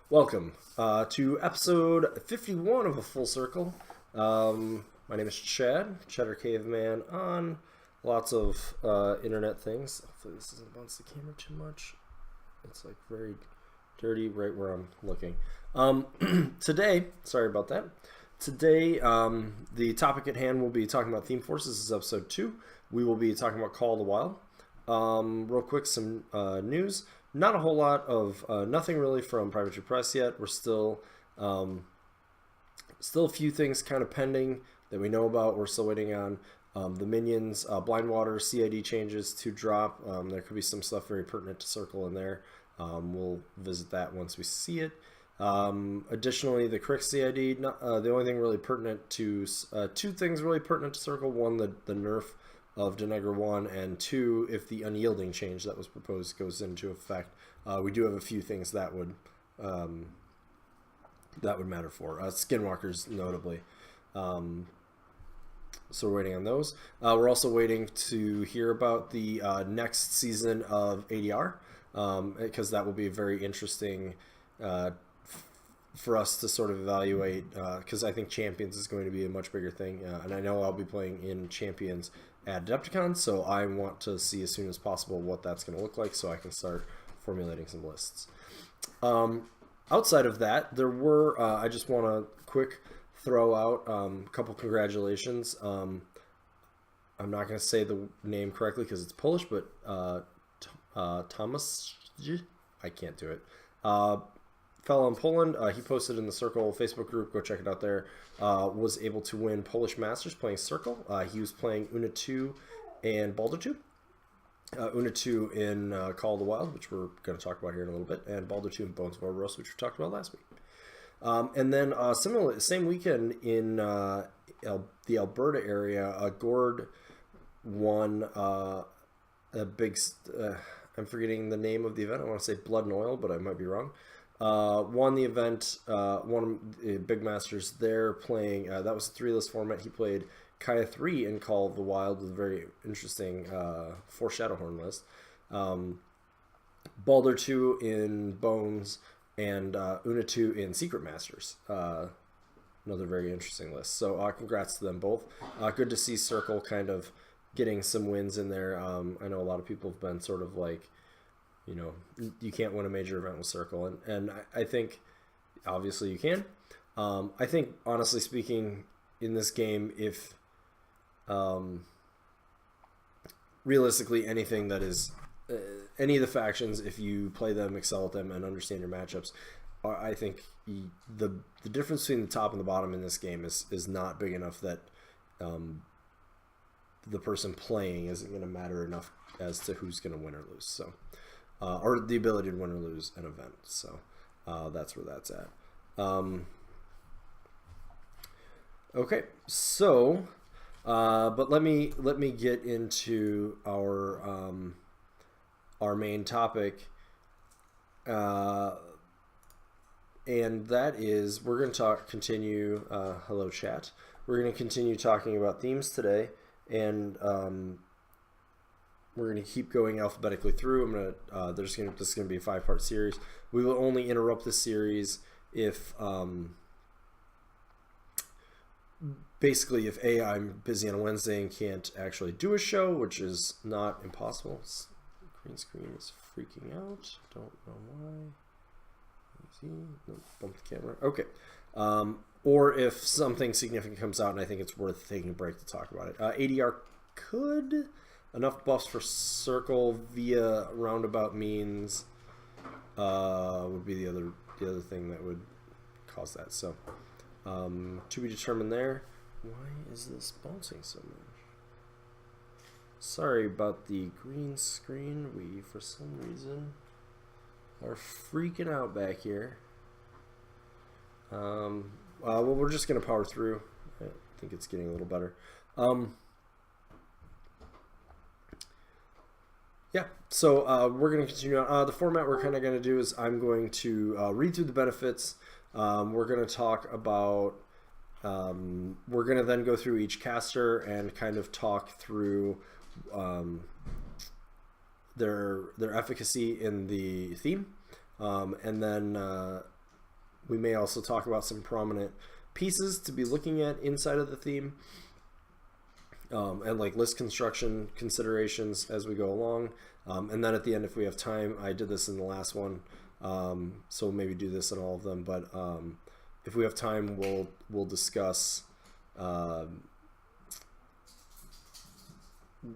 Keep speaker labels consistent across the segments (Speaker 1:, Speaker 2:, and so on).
Speaker 1: Welcome to episode 51 of A Full Circle. My name is Chad, Cheddar Caveman, on lots of internet things. Hopefully this doesn't bounce the camera too much. It's like very dirty right where I'm looking. Today, sorry about that. Today, the topic at hand will be talking about theme forces. This is episode 2. We will be talking about Call of the Wild. Real quick, some news. Not a whole lot of nothing really from Privateer Press yet. We're still a few things kind of pending that we know about. We're still waiting on the Minions Blind Water CID changes to drop. There could be some stuff very pertinent to Circle in there. We'll visit that once we see it. Additionally, the Crick CID, the only thing really pertinent to two things really pertinent to Circle. One, the nerf of Denegra 1, and 2, if the unyielding change that was proposed goes into effect. We do have a few things that would matter for Skinwalkers, notably. So we're waiting on those. We're also waiting to hear about the next season of ADR, because that will be very interesting for us to sort of evaluate, because I think Champions is going to be a much bigger thing, and I know I'll be playing in Champions at Adepticon, so I want to see as soon as possible what that's going to look like so I can start formulating some lists. Outside of that, there were, I just want to quick throw out a couple congratulations. I'm not going to say the name correctly because it's Polish, but Thomas, I can't do it. Fellow in Poland, he posted in the Circle Facebook group, go check it out there, was able to win Polish Masters playing Circle. He was playing Una 2 and Baldur 2. Una 2 in Call of the Wild, which we're going to talk about here in a little bit, and Baldur 2 in Bones of Orboros, which we talked about last week. And then similarly, same weekend in the Alberta area, Gord won a big, I'm forgetting the name of the event. I want to say Blood and Oil, but I might be wrong. Won the event, won the Big Masters there playing, that was a 3-list format. He played Kaya 3 in Call of the Wild with a very interesting 4 Shadowhorn list. Baldur 2 in Bones, and Una 2 in Secret Masters. Another very interesting list. So congrats to them both. Good to see Circle kind of getting some wins in there. I know a lot of people have been sort of like, you know, you can't win a major event with Circle, and I think obviously you can. I think, honestly speaking, in this game, if realistically anything that is any of the factions, if you play them, excel at them, and understand your matchups, I think the difference between the top and the bottom in this game is not big enough that the person playing isn't going to matter enough as to who's going to win or lose. So. Or the ability to win or lose an event. So that's where that's at. Okay, so but let me get into our main topic, and that is we're going to continue. Hello, chat. We're going to continue talking about themes today, and we're going to keep going alphabetically through. This is going to be a 5-part series. We will only interrupt this series if, basically, if I'm busy on a Wednesday and can't actually do a show, which is not impossible. Green screen is freaking out. Don't know why. See? No, bump the camera. Okay. Or if something significant comes out and I think it's worth taking a break to talk about it. ADR could. Enough buffs for Circle via roundabout means would be the other thing that would cause that. So to be determined there. Why is this bouncing so much? Sorry about the green screen. We, for some reason, are freaking out back here. Well, we're just going to power through. I think it's getting a little better. Yeah, so we're going to continue on. The format we're kind of going to do is I'm going to read through the benefits. We're going to talk about, we're going to then go through each caster and kind of talk through their efficacy in the theme, and then we may also talk about some prominent pieces to be looking at inside of the theme, and like list construction considerations as we go along. And then at the end, if we have time, I did this in the last one, so we'll maybe do this in all of them. But if we have time, we'll discuss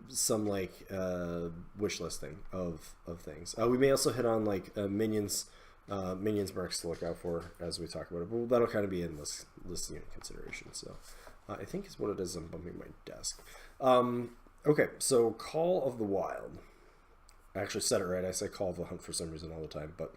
Speaker 1: some like wish listing of things. We may also hit on like minions mercs to look out for as we talk about it, but that'll kind of be in list unit consideration. So I think is what it is. I'm bumping my desk. Okay, so Call of the Wild. I actually said it right. I say Call of the Hunt for some reason all the time, but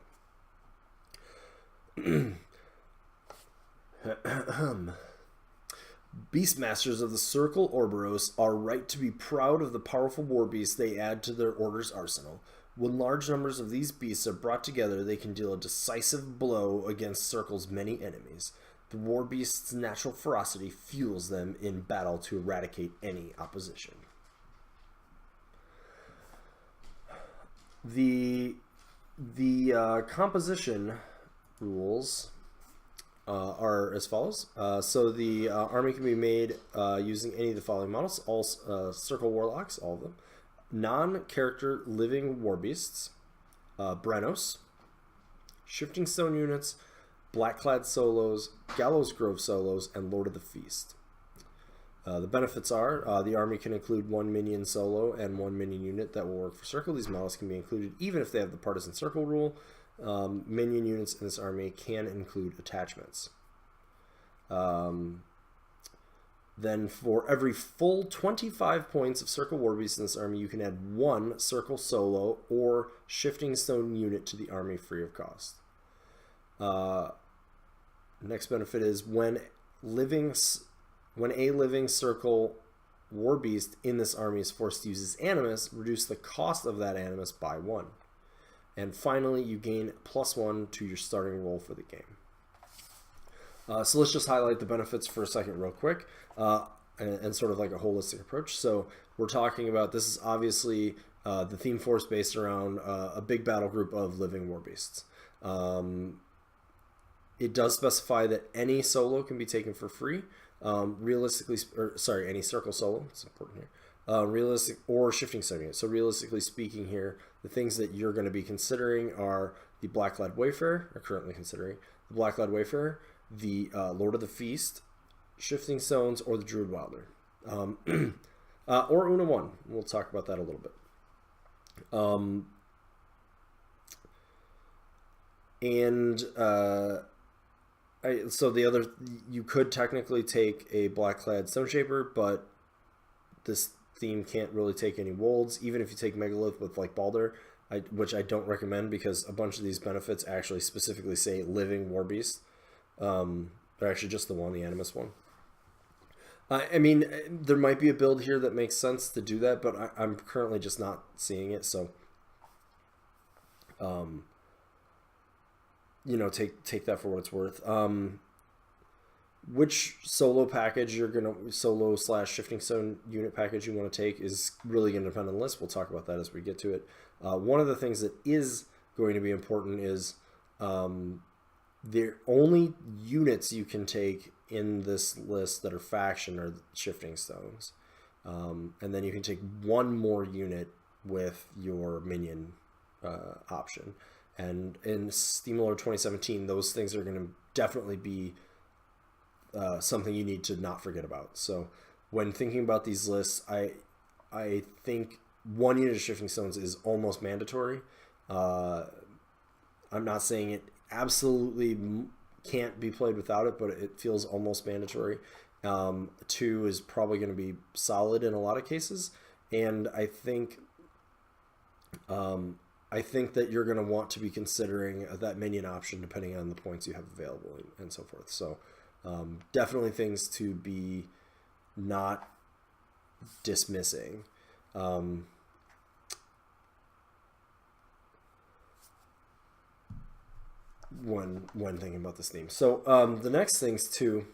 Speaker 1: Beastmasters of the Circle Orboros are right to be proud of the powerful war beasts they add to their order's arsenal. When large numbers of these beasts are brought together, they can deal a decisive blow against Circle's many enemies. The war beast's natural ferocity fuels them in battle to eradicate any opposition. The composition rules are as follows. So the army can be made using any of the following models: all Circle Warlocks, all of them, non-character living war beasts, Brenos, Shifting Stone units, Blackclad solos, Gallows Grove solos, and Lord of the Feast. The benefits are the army can include 1 minion solo and 1 minion unit that will work for Circle. These models can be included even if they have the Partisan Circle rule. Minion units in this army can include attachments. Then for every full 25 points of Circle War Beasts in this army, you can add 1 Circle Solo or Shifting Stone unit to the army free of cost. Next benefit is when a living Circle War Beast in this army is forced to use its Animus, reduce the cost of that Animus by 1. And finally, you gain +1 to your starting roll for the game. So let's just highlight the benefits for a second real quick, and sort of like a holistic approach. So we're talking about, this is obviously the theme force based around a big battle group of living war beasts. It does specify that any solo can be taken for free. Any Circle solo, it's important here. Realistic or Shifting Stone unit. So realistically speaking here, the things that you're going to be considering are the Blackclad Wayfarer, or currently considering the Blackclad Wayfarer, the Lord of the Feast, Shifting Stones, or the Druid Wilder. Or Una 1. We'll talk about that a little bit. So the other, you could technically take a Blackclad Stone Shaper, but this theme can't really take any wolds. Even if you take Megalith with like Balder, which I don't recommend because a bunch of these benefits actually specifically say living war beast. They're actually just the one, the Animus one. I mean, there might be a build here that makes sense to do that, but I'm currently just not seeing it. So, you know, take that for what it's worth. Which solo package you're gonna solo/Shifting Stone unit package you want to take is really going to depend on the list. We'll talk about that as we get to it. One of the things that is going to be important is the only units you can take in this list that are faction are Shifting Stones, and then you can take 1 more unit with your minion option. And in Steamlord 2017, those things are going to definitely be something you need to not forget about. So when thinking about these lists, I think 1 unit of Shifting Stones is almost mandatory. I'm not saying it absolutely can't be played without it, but it feels almost mandatory. 2 is probably going to be solid in a lot of cases, and I think that you're going to want to be considering that minion option depending on the points you have available and so forth. So definitely things to be not dismissing. When thinking about this theme. So the next things too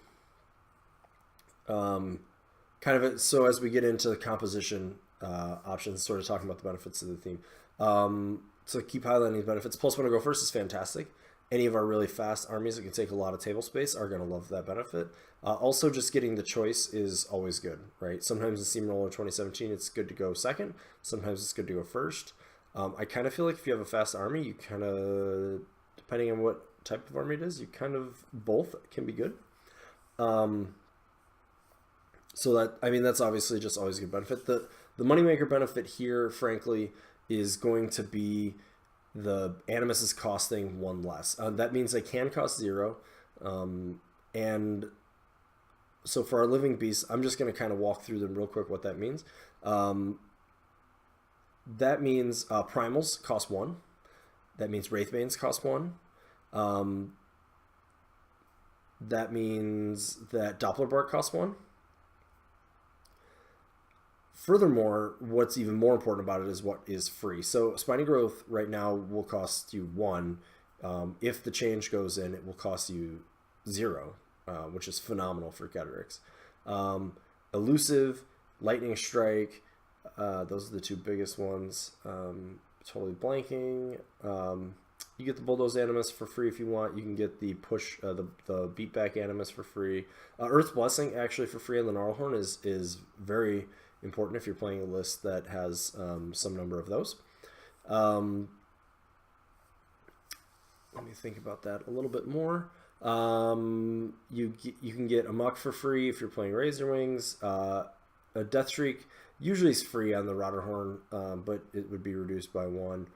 Speaker 1: So as we get into the composition options, sort of talking about the benefits of the theme. So keep highlighting these benefits. Plus one to go first is fantastic. Any of our really fast armies that can take a lot of table space are going to love that benefit. Also, just getting the choice is always good, right? Sometimes in Steamroller 2017, it's good to go second. Sometimes it's good to go first. I kind of feel like if you have a fast army, you kind of, depending on what type of army it is, you kind of both can be good. So that's obviously just always a good benefit. The moneymaker benefit here, frankly, is going to be the Animus is costing 1 less. That means they can cost 0. And so for our living beasts, I'm just going to kind of walk through them real quick what that means. That means primals cost 1. That means Wraithbanes cost 1. That means that Doppler Bark costs 1. Furthermore, what's even more important about it is what is free. So Spiny Growth right now will cost you 1. If the change goes in, it will cost you 0, which is phenomenal for Getrix. Elusive, Lightning Strike, those are the 2 biggest ones. Totally blanking. You get the Bulldoze Animus for free if you want. You can get the push, the Beatback Animus for free. Earth Blessing actually for free on the Gnarlhorn is very important if you're playing a list that has some number of those. Let me think about that a little bit more. You can get Amok for free if you're playing Razor Wings. A Death Shriek usually is free on the Rotterhorn, but it would be reduced by 1.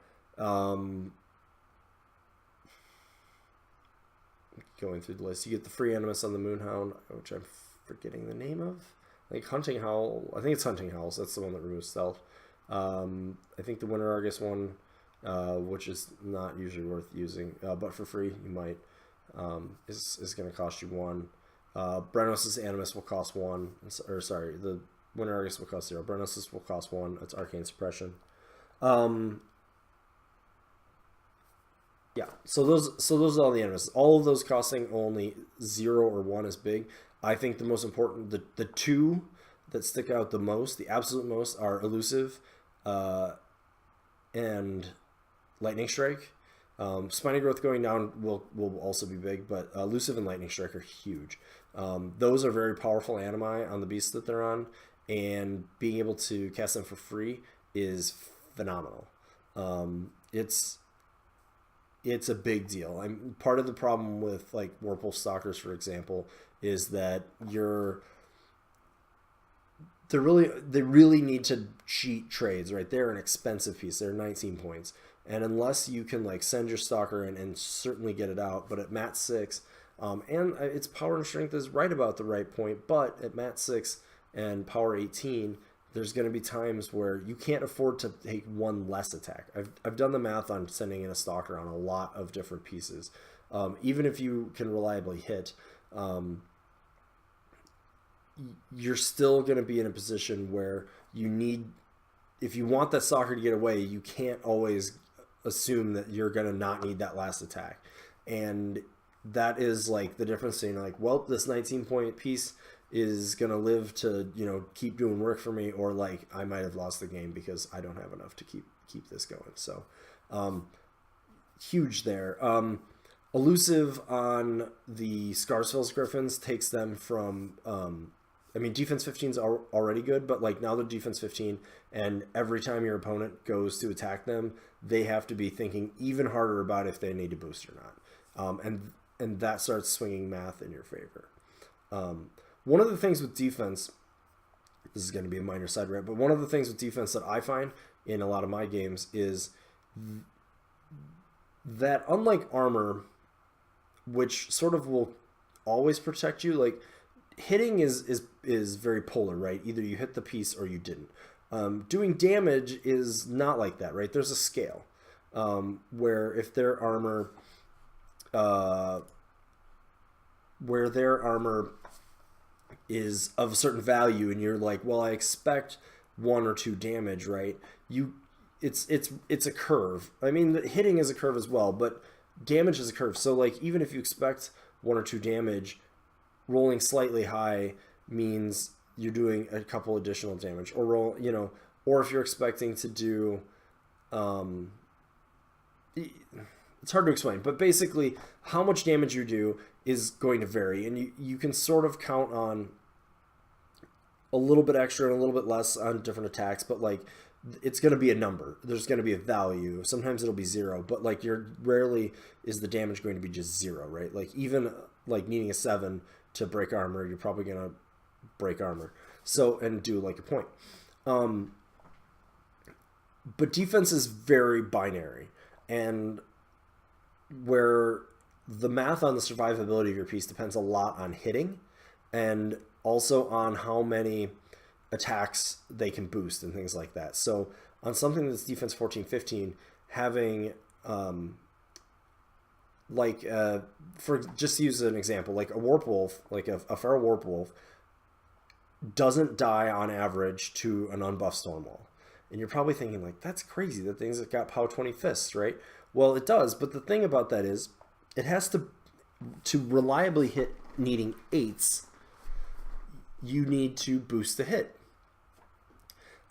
Speaker 1: Going through the list, you get the free Animus on the Moonhound, which I'm forgetting the name of. Like Hunting Howl, I think it's Hunting Howls. That's the one that removes stealth. I think the Winter Argus one, which is not usually worth using, but for free you might, is going to cost you 1. Brenos' Animus will cost 1. Or sorry, the Winter Argus will cost 0. Brenos' will cost 1. That's Arcane Suppression. Yeah, so those are all the Animus. All of those costing only 0 or 1 is big. I think the most important, the 2 that stick out the most, the absolute most, are Elusive and Lightning Strike. Spiny Growth going down will also be big, but Elusive and Lightning Strike are huge. Those are very powerful animi on the beasts that they're on, and being able to cast them for free is phenomenal. It's a big deal. Part of the problem with like Warpwolf Stalkers, for example, is that they really need to cheat trades, right? They're an expensive piece. They're 19 points. And unless you can like send your Stalker in and certainly get it out, but at mat 6, and its power and strength is right about the right point, but at mat 6 and power 18, there's going to be times where you can't afford to take 1 less attack. I've done the math on sending in a Stalker on a lot of different pieces. Even if you can reliably hit, you're still going to be in a position where you need, if you want that Stalker to get away, you can't always assume that you're going to not need that last attack. And that is like the difference between like, well, this 19-point piece is going to live to, keep doing work for me, or like I might have lost the game because I don't have enough to keep this going. So huge there. Elusive on the Scarsfell's Griffins takes them from, defense 15 is already good, but like now they're defense 15, and every time your opponent goes to attack them, they have to be thinking even harder about if they need to boost or not. And that starts swinging math in your favor. One of the things with defense, this is going to be a minor side rant, but one of the things with defense that I find in a lot of my games is that unlike armor, which sort of will always protect you, like hitting is very polar, right? Either you hit the piece or you didn't. Doing damage is not like that, right? There's a scale where if their armor is of a certain value, and you're like, well, I expect 1 or 2 damage, right? It's a curve. I mean, hitting is a curve as well, but damage is a curve. So like, even if you expect 1 or 2 damage, rolling slightly high means you're doing a couple additional damage, or roll, or if you're expecting to do, it's hard to explain, but basically how much damage you do is going to vary, and you can sort of count on a little bit extra and a little bit less on different attacks, but like it's going to be a number. There's going to be a value. Sometimes it'll be 0, but like rarely is the damage going to be just 0, right? Like even like needing a 7 to break armor, you're probably going to break armor. So, and do like a point. But defense is very binary, and where the math on the survivability of your piece depends a lot on hitting and also on how many attacks they can boost and things like that. So on something that's defense 14, 15, having for just to use an example, like a warp wolf, like a feral warp wolf doesn't die on average to an unbuffed Stormwall. And you're probably thinking like, that's crazy, that thing's got POW 20 fists, right? Well, it does, but the thing about that is it has to reliably hit needing 8s, you need to boost the hit.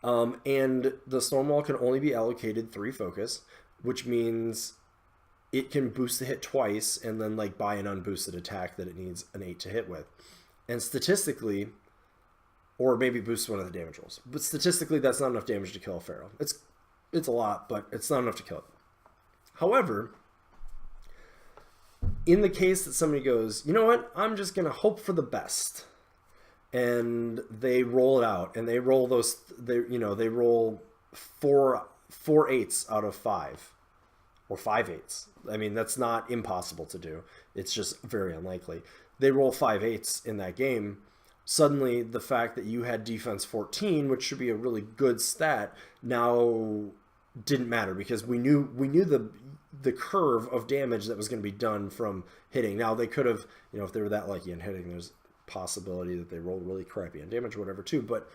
Speaker 1: And the Stormwall can only be allocated 3 focus, which means it can boost the hit twice and then like buy an unboosted attack that it needs an 8 to hit with. And statistically, or maybe boost one of the damage rolls, but statistically that's not enough damage to kill a feral. It's a lot, but it's not enough to kill it. However, in the case that somebody goes, you know what, I'm just going to hope for the best, and they roll it out, and they roll they roll 4 8s out of 5, or 5 8s. I mean, that's not impossible to do. It's just very unlikely. They roll 5 8s in that game. Suddenly, the fact that you had defense 14, which should be a really good stat, now didn't matter, because we knew the curve of damage that was going to be done from hitting. Now they could have, if they were that lucky in hitting, there's possibility that they rolled really crappy on damage or whatever too, but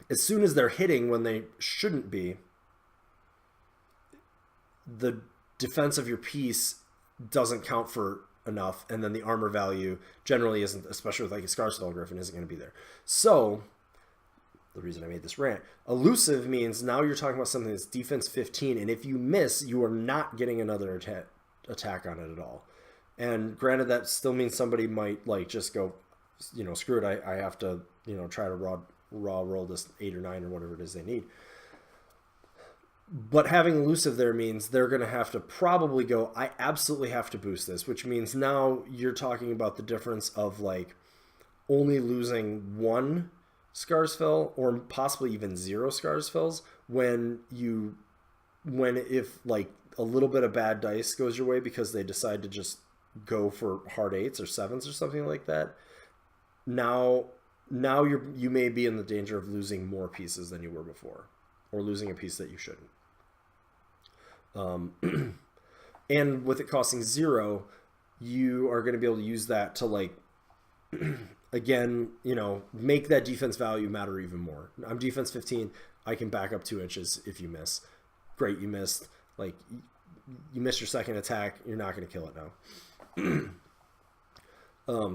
Speaker 1: as soon as they're hitting when they shouldn't be, the defense of your piece doesn't count for enough, and then the armor value generally isn't, especially with like a Scarskull Griffin, isn't going to be there. So the reason I made this rant, elusive means now you're talking about something that's defense 15, and if you miss, you are not getting another attack on it at all. And granted, that still means somebody might like just go, screw it, I have to, try to raw roll this 8 or 9 or whatever it is they need. But having elusive there means they're going to have to probably go, I absolutely have to boost this, which means now you're talking about the difference of like only losing 1 Scarsfell or possibly even 0 Scarsfells if like a little bit of bad dice goes your way because they decide to just go for hard 8s or 7s or something like that. Now you may be in the danger of losing more pieces than you were before, or losing a piece that you shouldn't. And with it costing 0, you are going to be able to use that to like again, make that defense value matter even more. I'm defense 15. I can back up 2 inches if you miss. Great, you missed. Like, you missed your second attack. You're not going to kill it now.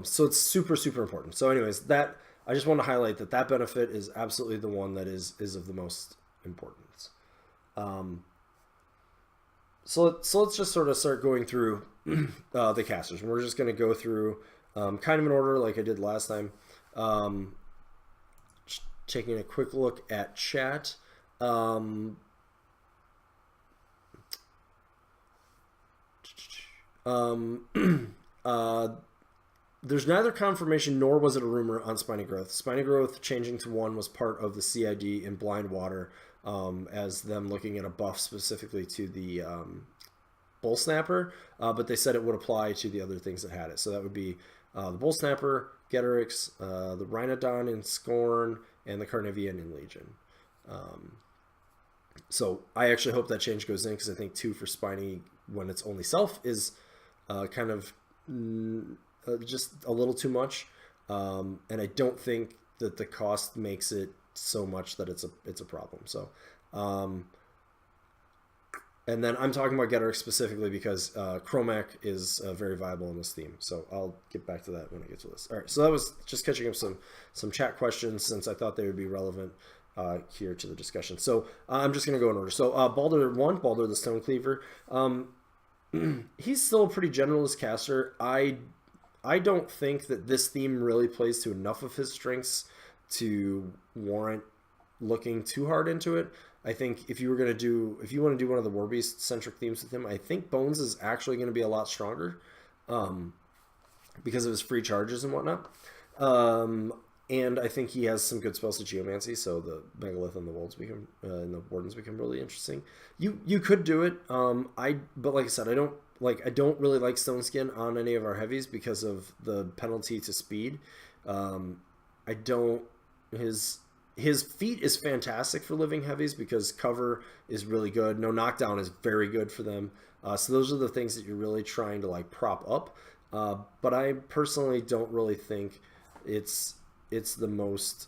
Speaker 1: So it's super, super important. So anyways, I just want to highlight that benefit is absolutely the one that is of the most importance. So let's just sort of start going through the casters. And we're just going to go through kind of in order like I did last time. Taking a quick look at chat. There's neither confirmation nor was it a rumor on Spiny Growth. Spiny Growth changing to 1 was part of the CID in Blind Water, as them looking at a buff specifically to the Bull Snapper, but they said it would apply to the other things that had it. So that would be the Bull Snapper, Getorix, the Rhinodon in Scorn, and the Carnivean in Legion. So I actually hope that change goes in, because I think 2 for Spiny when it's only self is kind of just a little too much, and I don't think that the cost makes it so much that it's a problem. So And then I'm talking about Getter specifically because Chromac is very viable in this theme. So I'll get back to that when I get to this. All right, so that was just catching up some chat questions since I thought they would be relevant here to the discussion. So I'm just going to go in order. So Baldur 1, Baldur the Stone Cleaver. He's still a pretty generalist caster. I don't think that this theme really plays to enough of his strengths to warrant looking too hard into it. I think if you want to do one of the Warbeast centric themes with him, I think Bones is actually going to be a lot stronger because of his free charges and whatnot. And I think he has some good spells to Geomancy, so the Megalith and the Wolves become and the Wardens become really interesting. You could do it, but like I said, I don't really like Stone Skin on any of our heavies because of the penalty to speed. His feat is fantastic for living heavies because cover is really good. No knockdown is very good for them. So those are the things that you're really trying to like prop up. But I personally don't really think it's the most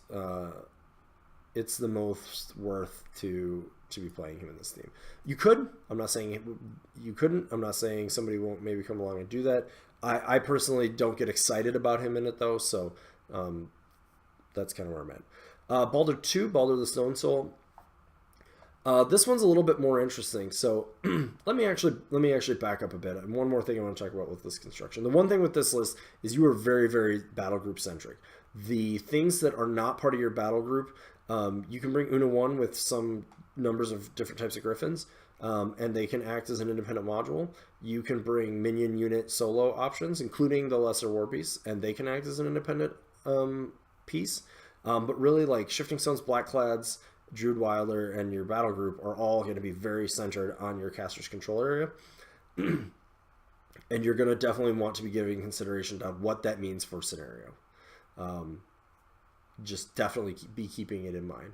Speaker 1: worth to be playing him in this team. You could. I'm not saying you couldn't. I'm not saying somebody won't maybe come along and do that. I personally don't get excited about him in it though. So that's kind of where I'm at. Baldur 2, Baldur the Stone Soul. This one's a little bit more interesting. So let me actually back up a bit. And one more thing I want to talk about with this construction. The one thing with this list is you are very, very battle group centric. The things that are not part of your battle group, you can bring Una 1 with some numbers of different types of griffins, and they can act as an independent module. You can bring minion unit solo options, including the lesser war beasts, and they can act as an independent piece. But really, like Shifting Stones, Blackclads, Druid Wilder, and your battle group are all going to be very centered on your caster's control area. And you're going to definitely want to be giving consideration to what that means for scenario. Just definitely be keeping it in mind.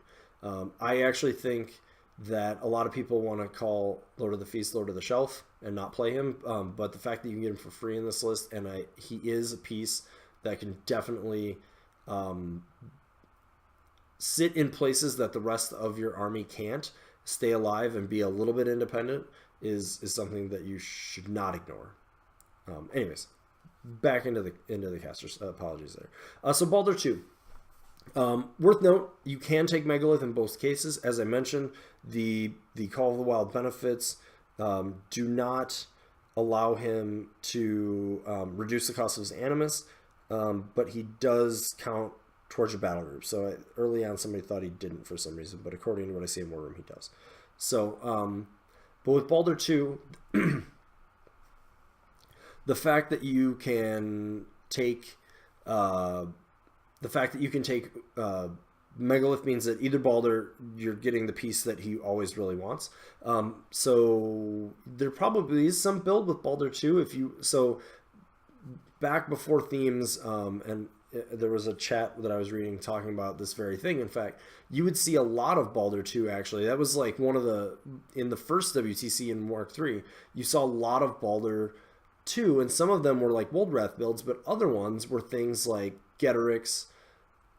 Speaker 1: I actually think that a lot of people want to call Lord of the Feast Lord of the Shelf and not play him. But the fact that you can get him for free in this list, and he is a piece that can definitely sit in places that the rest of your army can't, stay alive and be a little bit independent, is something that you should not ignore. Anyways, back into the casters. Apologies there. So Baldur 2. Worth note, you can take Megalith in both cases. As I mentioned, the Call of the Wild benefits do not allow him to reduce the cost of his Animus, but he does count towards your battle group. So early on, somebody thought he didn't for some reason, but according to what I see in War Room, he does. So, but with Baldur 2, the fact that you can take Megalith means that either Baldur, you're getting the piece that he always really wants. So there probably is some build with Baldur 2. Back before themes, and there was a chat that I was reading talking about this very thing. In fact, you would see a lot of Baldur 2 actually. That was like in the first WTC in Mark 3, you saw a lot of Baldur 2, and some of them were like Woldwrath builds, but other ones were things like Getterix,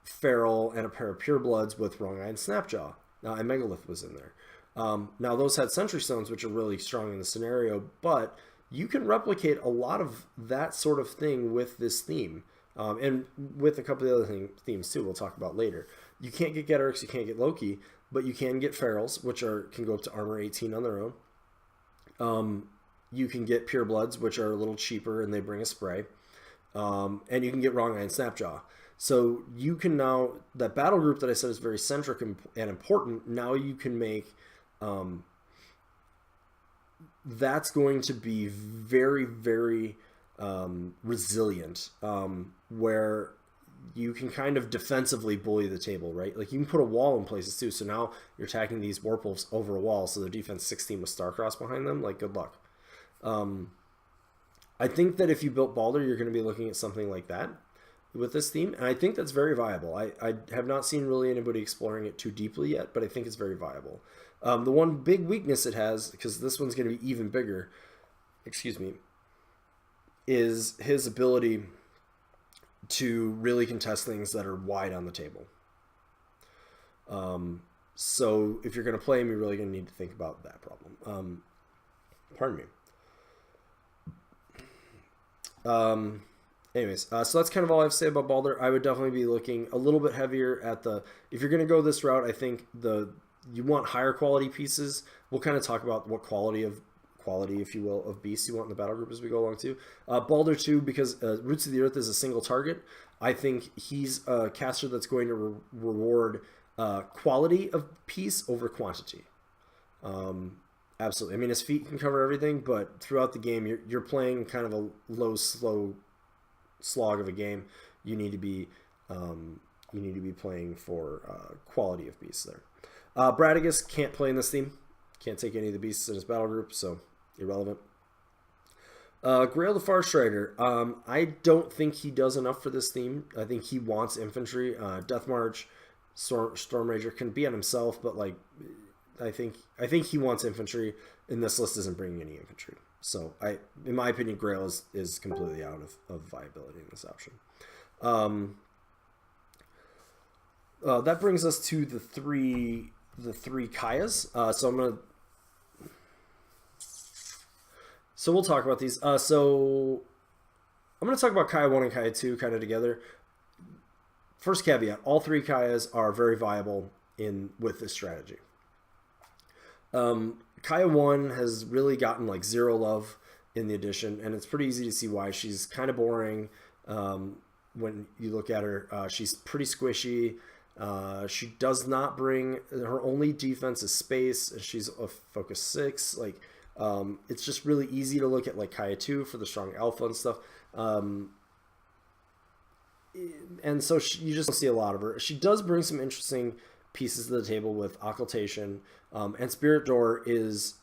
Speaker 1: Feral, and a pair of Purebloods with Wrong Eye and Snapjaw. And Megalith was in there. Now those had Sentry Stones, which are really strong in the scenario, but you can replicate a lot of that sort of thing with this theme. And with a couple of other themes too, we'll talk about later. You can't get Getterix, you can't get Loki, but you can get Ferals, which can go up to armor 18 on their own. You can get Purebloods, which are a little cheaper and they bring a spray. And you can get Wrong Eye and Snapjaw. So you can now, that battle group that I said is very centric and important, now you can make, that's going to be very, very resilient, where you can kind of defensively bully the table, right? Like you can put a wall in places too. So now you're attacking these Warpwolves over a wall, so their defense 16 with Starcross behind them, like good luck. I think that if you built Baldur, you're going to be looking at something like that with this theme, and I think that's very viable. I have not seen really anybody exploring it too deeply yet, but I think it's very viable. The one big weakness it has, because this one's going to be even bigger, is his ability to really contest things that are wide on the table. So if you're going to play him, you're really going to need to think about that problem. Pardon me. Anyways, so that's kind of all I have to say about Balder. I would definitely be looking a little bit heavier at the, if you're going to go this route, I think you want higher quality pieces. We'll kind of talk about what quality, if you will, of beasts you want in the battle group as we go along too. Balder too, because Roots of the Earth is a single target. I think he's a caster that's going to reward quality of piece over quantity. Absolutely. I mean, his feet can cover everything, but throughout the game, you're playing kind of a low, slow slog of a game. You need to be playing for quality of beasts there. Bradigus can't play in this theme. Can't take any of the beasts in his battle group, so irrelevant. Grail the Farstrider. I don't think he does enough for this theme. I think he wants infantry. Death March, Storm Rager can be on himself, but like I think he wants infantry, and this list isn't bringing any infantry. So in my opinion, Grail is completely out of viability in this option. That brings us to the three Kayas. So we'll talk about these. So I'm going to talk about Kaya 1 and Kaya 2 kind of together. First caveat, all three Kayas are very viable with this strategy. Kaya 1 has really gotten like zero love in the edition, and it's pretty easy to see why. She's kind of boring when you look at her. She's pretty squishy. She does not bring, her only defense is space. She's a focus 6. Like, it's just really easy to look at like Kaya 2 for the strong alpha and stuff. And so you just don't see a lot of her. She does bring some interesting pieces to the table with Occultation, and Spirit Door is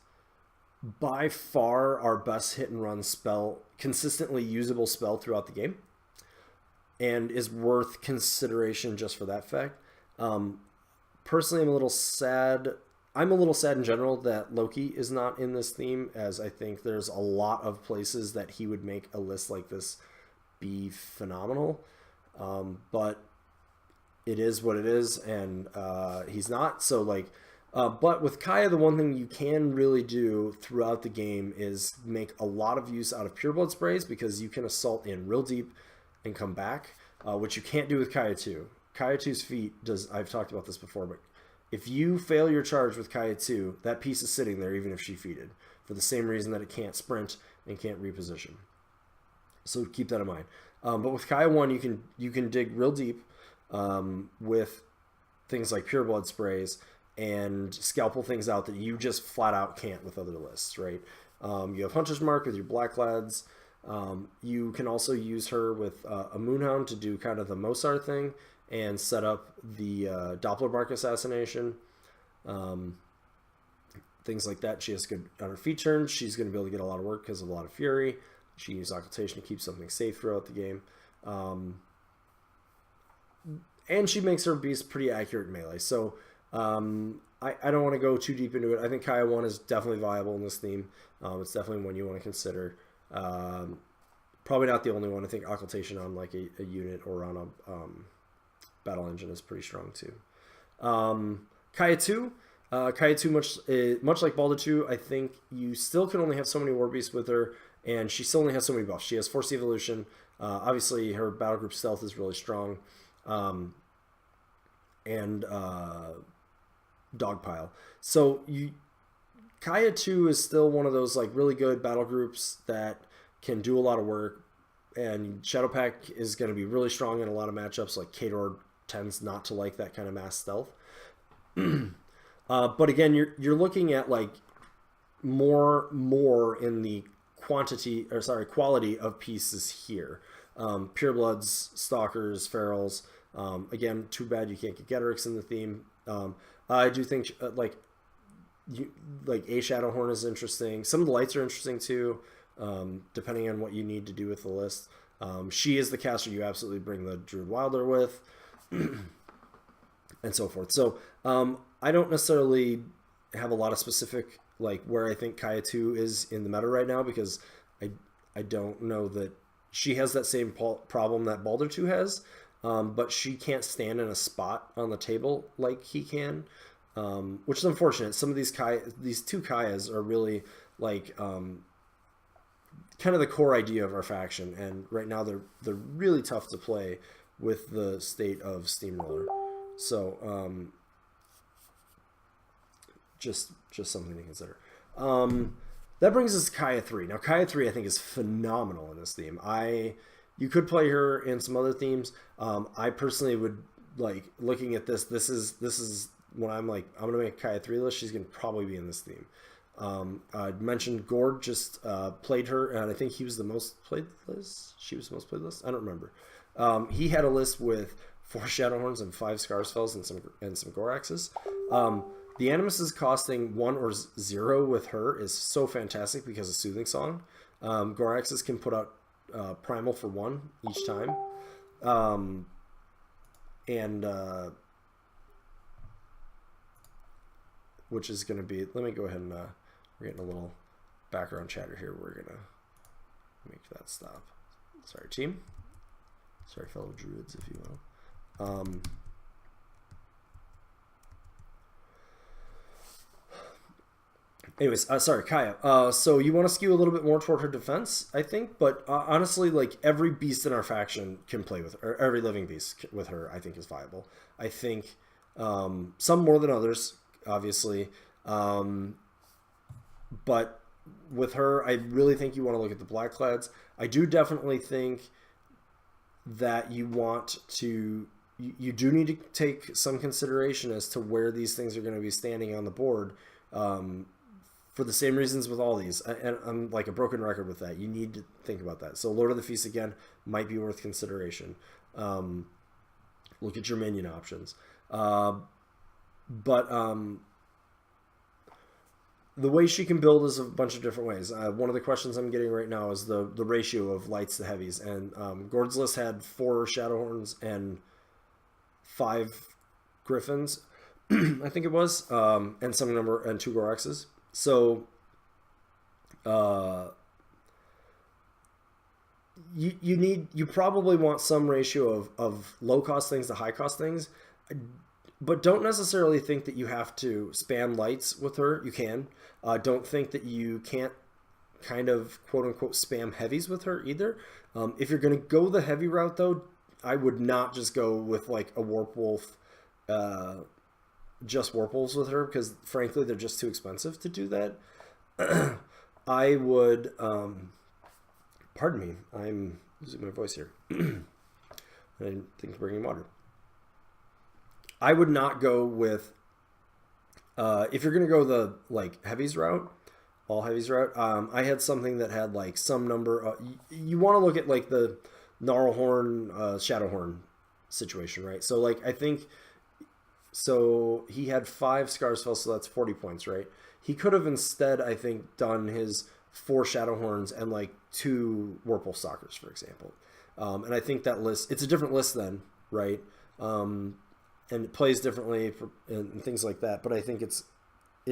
Speaker 1: by far our best hit and run spell, consistently usable spell throughout the game, and is worth consideration just for that fact. Personally, I'm a little sad in general that Loki is not in this theme, as I think there's a lot of places that he would make a list like this be phenomenal. But it is what it is, and he's not. So like, but with Kaya, the one thing you can really do throughout the game is make a lot of use out of Pureblood sprays, because you can assault in real deep and come back, which you can't do with Kaya 2. Kaya 2's feat does, I've talked about this before, but if you fail your charge with Kaya 2, that piece is sitting there even if she feated, for the same reason that it can't sprint and can't reposition. So keep that in mind. But with Kaya 1, you can dig real deep with things like Pureblood sprays and scalpel things out that you just flat out can't with other lists, right? You have Hunter's Mark with your Black Lads. You can also use her with a Moonhound to do kind of the Mosar thing and set up the Doppler Mark assassination. Things like that. She has good on her feat turn. She's going to be able to get a lot of work because of a lot of fury. She uses Occultation to keep something safe throughout the game. And she makes her beast pretty accurate in melee. So I don't want to go too deep into it. I think Kaya 1 is definitely viable in this theme. It's definitely one you want to consider. Probably not the only one. I think Occultation on like a unit or on a battle engine is pretty strong too. Kaya 2. Kaya 2, much like Balder 2, I think you still can only have so many war beasts with her, and she still only has so many buffs. She has Force Evolution. Obviously, her battle group stealth is really strong. And Dogpile. So Kaya 2 is still one of those like really good battle groups that can do a lot of work, and Shadowpact is going to be really strong in a lot of matchups. Like Kador tends not to like that kind of mass stealth. But again, you're looking at like more in the quality of pieces here. Purebloods, Stalkers, Ferals. Again, too bad you can't get Getrix in the theme. I do think like A Shadowhorn is interesting. Some of the lights are interesting too, depending on what you need to do with the list. She is the caster you absolutely bring the Druid Wilder with, and so forth. So I don't necessarily have a lot of specific like where I think Kaya 2 is in the meta right now, because I don't know that she has that same problem that Balder 2 has. But she can't stand in a spot on the table like he can. which is unfortunate. Some of these two Kayas are really like kind of the core idea of our faction, and right now they're really tough to play with the state of Steamroller. So just something to consider. That brings us to Kaya 3. Now Kaya 3 I think is phenomenal in this theme. You could play her in some other themes. I personally would like looking at this. This is when I'm like, I'm gonna make a Kaya 3 list. She's gonna probably be in this theme. I mentioned Gord just played her, and I think he was the most played list. She was the most played list. I don't remember. He had a list with 4 Shadowhorns and 5 Scarsfells and some Goraxes. The Animus's costing 1 or 0 with her is so fantastic because of Soothing Song. Goraxes can put out Primal for 1 each time. Which is going to be, let me go ahead and, we're getting a little background chatter here. We're going to make that stop. Sorry, team. Sorry, fellow druids, if you will. Anyways, sorry, Kaya. So you want to skew a little bit more toward her defense, I think, but honestly, like every beast in our faction can play with her, or every living beast with her, I think is viable. I think some more than others, obviously, but with her, I really think you want to look at the Blackclads. I do definitely think that you do need to take some consideration as to where these things are going to be standing on the board. For the same reasons with all these, and I'm like a broken record with that. You need to think about that. So Lord of the Feast again might be worth consideration. Look at your minion options, but the way she can build is a bunch of different ways. One of the questions I'm getting right now is the ratio of lights to heavies, and Gord's list had 4 Shadowhorns and 5 Griffins, I think it was, and 2 Goraxes. So you probably want some ratio of low cost things to high cost things, but don't necessarily think that you have to spam lights with her. You can. Don't think that you can't kind of quote unquote spam heavies with her either. If you're going to go the heavy route though, I would not just go with like a Warp Wolf, just Warp Wolves with her, because frankly they're just too expensive to do that. I would pardon me, I'm losing my voice here. I didn't think of bringing water. I would not go with if you're gonna go the like heavies route, all heavies route. I had something that had like some number you want to look at like the Gnarlhorn Shadowhorn situation, right? So like I think so he had 5 Scarsfell, so that's 40 points, right? He could have instead, I think, done his 4 Shadowhorns and like 2 Warpwolf Stalkers, for example. And I think that list, it's a different list then, right? And it plays differently and things like that. But I think it's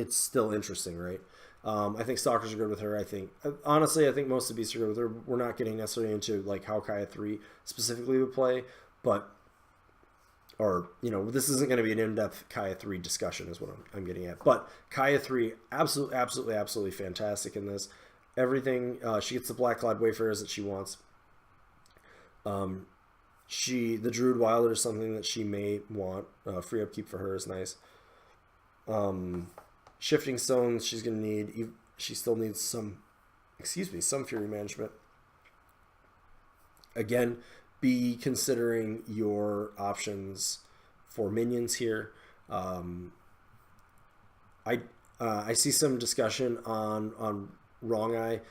Speaker 1: still interesting, right? I think Stalkers are good with her. I think most of the beasts are good with her. We're not getting necessarily into like how Kaya 3 specifically would play, but this isn't going to be an in-depth Kaya 3 discussion is what I'm getting at. But Kaya 3, absolutely fantastic in this. Everything, she gets the Blackclad Wayfarers that she wants. The Druid Wilder is something that she may want. Free upkeep for her is nice. Shifting Stones she's going to need. She still needs some Fury Management. Again, be considering your options for minions here. I see some discussion on Wrong Eye.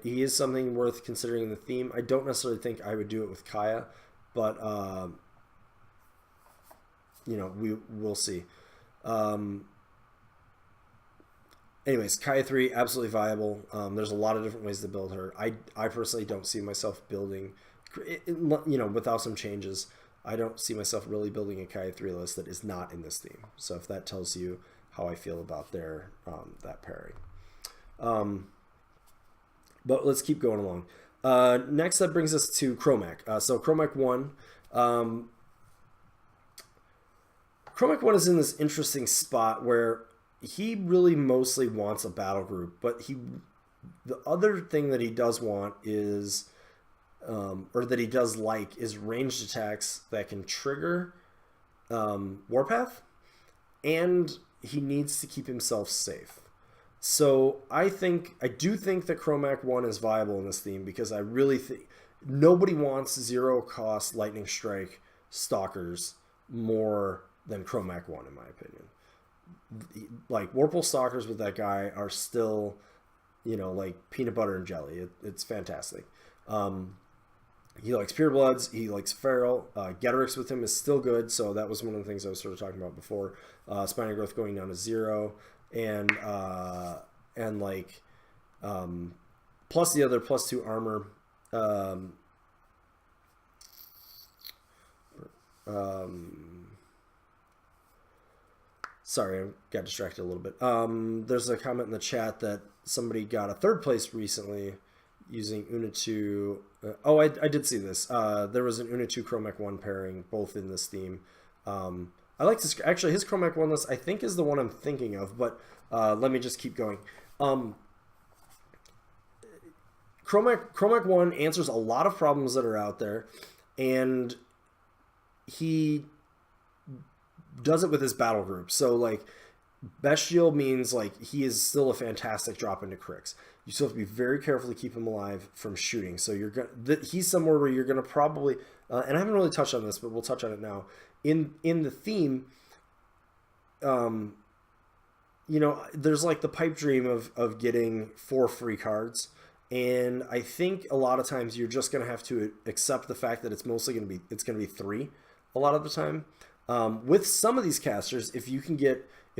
Speaker 1: He is something worth considering in the theme. I don't necessarily think I would do it with Kaya, but we'll see. Anyways, Kaya 3 absolutely viable. There's a lot of different ways to build her. I personally don't see myself building. Without some changes, I don't see myself really building a Kaya 3 list that is not in this theme. So if that tells you how I feel about that pairing. But let's keep going along. Next, that brings us to Chromac. So Chromac 1. Chromac 1 is in this interesting spot where he really mostly wants a battle group, but the other thing that he does want is, or that he does like, is ranged attacks that can trigger Warpath, and he needs to keep himself safe. So I do think that Chromac 1 is viable in this theme, because I really think nobody wants 0-cost Lightning Strike Stalkers more than Chromac 1, in my opinion. Like, Warpole Stalkers with that guy are still, like peanut butter and jelly. It's fantastic. He likes Purebloods. He likes Feral. Getorix with him is still good, so that was one of the things I was sort of talking about before. Spiny Growth going down to 0, and like plus the other +2 armor. Sorry, I got distracted a little bit. There's a comment in the chat that somebody got a 3rd place recently using Una 2. I did see this. There was an Una 2 Chromac 1 pairing, both in this theme. I like this. Actually, his Chromac 1 list, I think, is the one I'm thinking of, but let me just keep going. Chromac 1 answers a lot of problems that are out there, and he does it with his battle group. So, like, Bestial means, like, he is still a fantastic drop into Crix. You still have to be very careful to keep him alive from shooting. So he's somewhere where you're going to probably, and I haven't really touched on this, but we'll touch on it now. In the theme, there's like the pipe dream of getting 4 free cards. And I think a lot of times you're just going to have to accept the fact that it's mostly going to be 3 a lot of the time. With some of these casters, if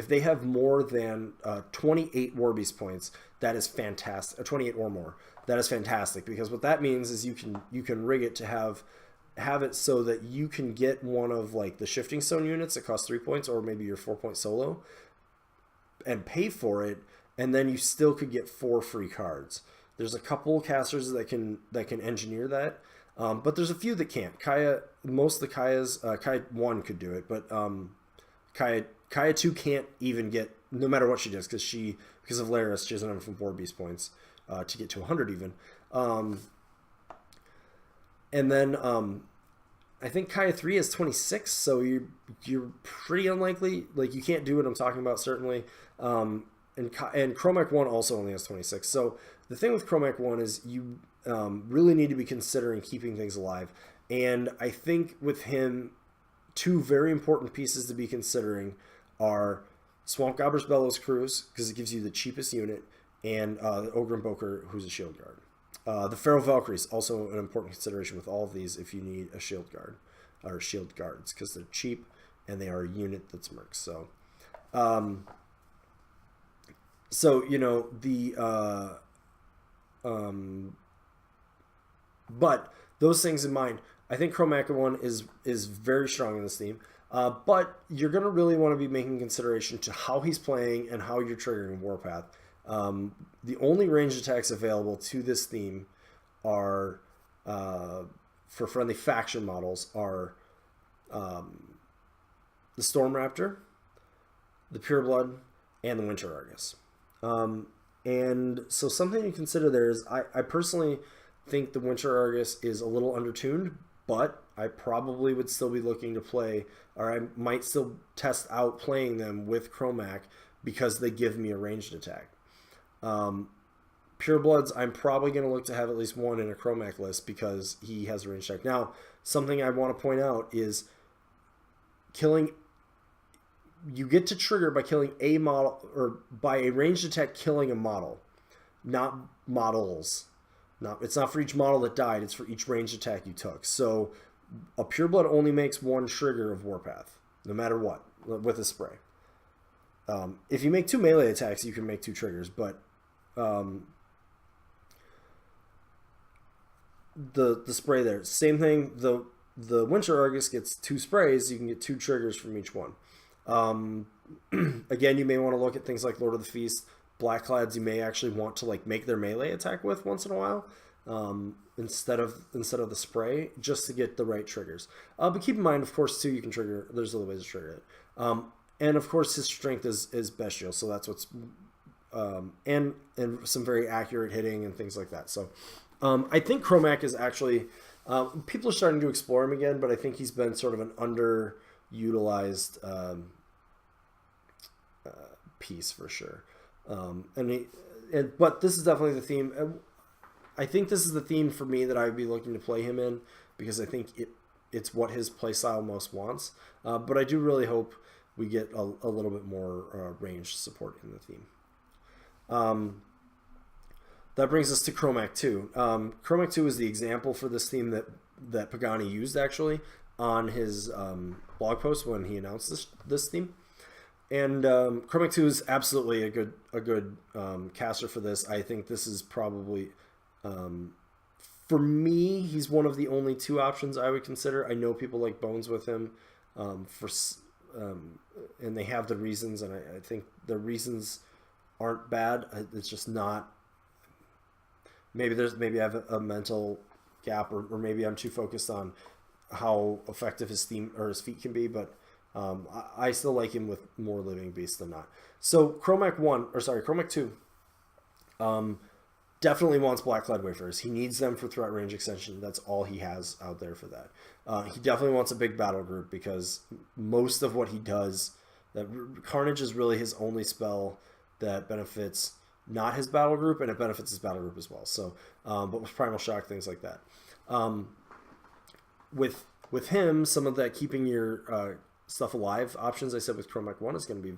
Speaker 1: they have more than 28 Warbeast points, that is fantastic. 28 or more, that is fantastic, because what that means is you can rig it to have it so that you can get one of, like, the Shifting Stone units that cost 3 points, or maybe your 4-point solo, and pay for it, and then you still could get 4 free cards. There's a couple casters that can engineer that, but there's a few that can't. Kaya, most of the Kayas, Kaya 1 could do it, but Kaya 2 can't even get, no matter what she does, because of Laris, she doesn't have enough Warbeast points to get to 100 even. And then I think Kaya 3 is 26, so you're pretty unlikely. Like, you can't do what I'm talking about, certainly. And Chromac 1 also only has 26. So the thing with Chromac 1 is you really need to be considering keeping things alive. And I think with him, 2 very important pieces to be considering are Swamp Gobbler's Bellows Cruise, because it gives you the cheapest unit, and the Ogre Invoker, who's a shield guard. The Feral Valkyrie is also an important consideration with all of these if you need a shield guard, or shield guards, because they're cheap and they are a unit that's mercs. But those things in mind, I think Chromac 1 is very strong in this theme. But you're going to really want to be making consideration to how he's playing and how you're triggering Warpath. The only ranged attacks available to this theme are, for friendly faction models, are the Storm Raptor, the Pureblood, and the Winter Argus. And so something to consider there is, I personally think the Winter Argus is a little undertuned, but I probably would still be looking to play, or I might still test out playing them with Chromac, because they give me a ranged attack. Purebloods, I'm probably going to look to have at least 1 in a Chromac list, because he has a ranged attack. Now, something I want to point out is you get to trigger by killing a model, or by a ranged attack killing a model, not models. It's not for each model that died, it's for each ranged attack you took. So a Pureblood only makes 1 trigger of Warpath, no matter what, with a spray. If you make 2 melee attacks, you can make 2 triggers, but the spray there, same thing. The Winter Argus gets 2 sprays, you can get 2 triggers from each one. Again, you may want to look at things like Lord of the Feast. Blackclads you may actually want to, like, make their melee attack with once in a while. instead of the spray, just to get the right triggers. But keep in mind, of course, too, you can trigger. There's other ways to trigger it. And of course, his strength is bestial, so that's what's and some very accurate hitting and things like that. So I think Chromac is actually people are starting to explore him again, but I think he's been sort of an underutilized piece for sure. But this is definitely the theme. I think this is the theme for me that I'd be looking to play him in, because I think it's what his playstyle most wants. But I do really hope we get a little bit more ranged support in the theme. That brings us to Chromac 2. Chromac 2 is the example for this theme that Pagani used actually on his blog post when he announced this theme. And Chromac 2 is absolutely a good caster for this. I think this is probably, for me, he's one of the only two options I would consider. I know people like Bones with him, and they have the reasons, and I think the reasons aren't bad. It's just not. Maybe I have a mental gap, or maybe I'm too focused on how effective his theme or his feat can be, but I still like him with more living beasts than not. So Chromac 2 definitely wants Black Clad Wayfarers. He needs them for threat range extension. That's all he has out there for that. He definitely wants a big battle group, because most of what he does, that Carnage is really his only spell that benefits not his battle group, and it benefits his battle group as well. So, but with Primal Shock, things like that. With him, some of that keeping your stuff alive options I said with Chromac 1 is going to be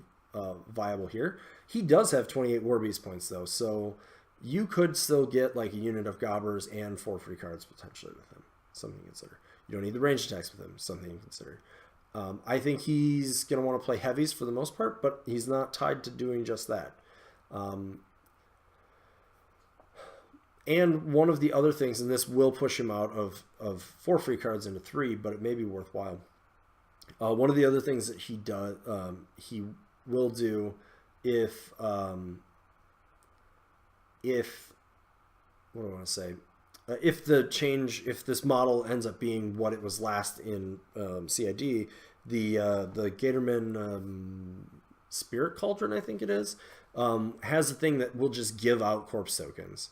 Speaker 1: viable here. He does have 28 War Beast points though, so you could still get like a unit of Gobbers and 4 free cards potentially with him. Something to consider. You don't need the ranged attacks with him. Something to consider. I think he's going to want to play heavies for the most part, but he's not tied to doing just that. And one of the other things, and this will push him out of 4 free cards into 3, but it may be worthwhile. One of the other things that he will do if what do I want to say? If this model ends up being what it was last in CID, the Gatorman Spirit Cauldron, I think it is, has a thing that will just give out corpse tokens.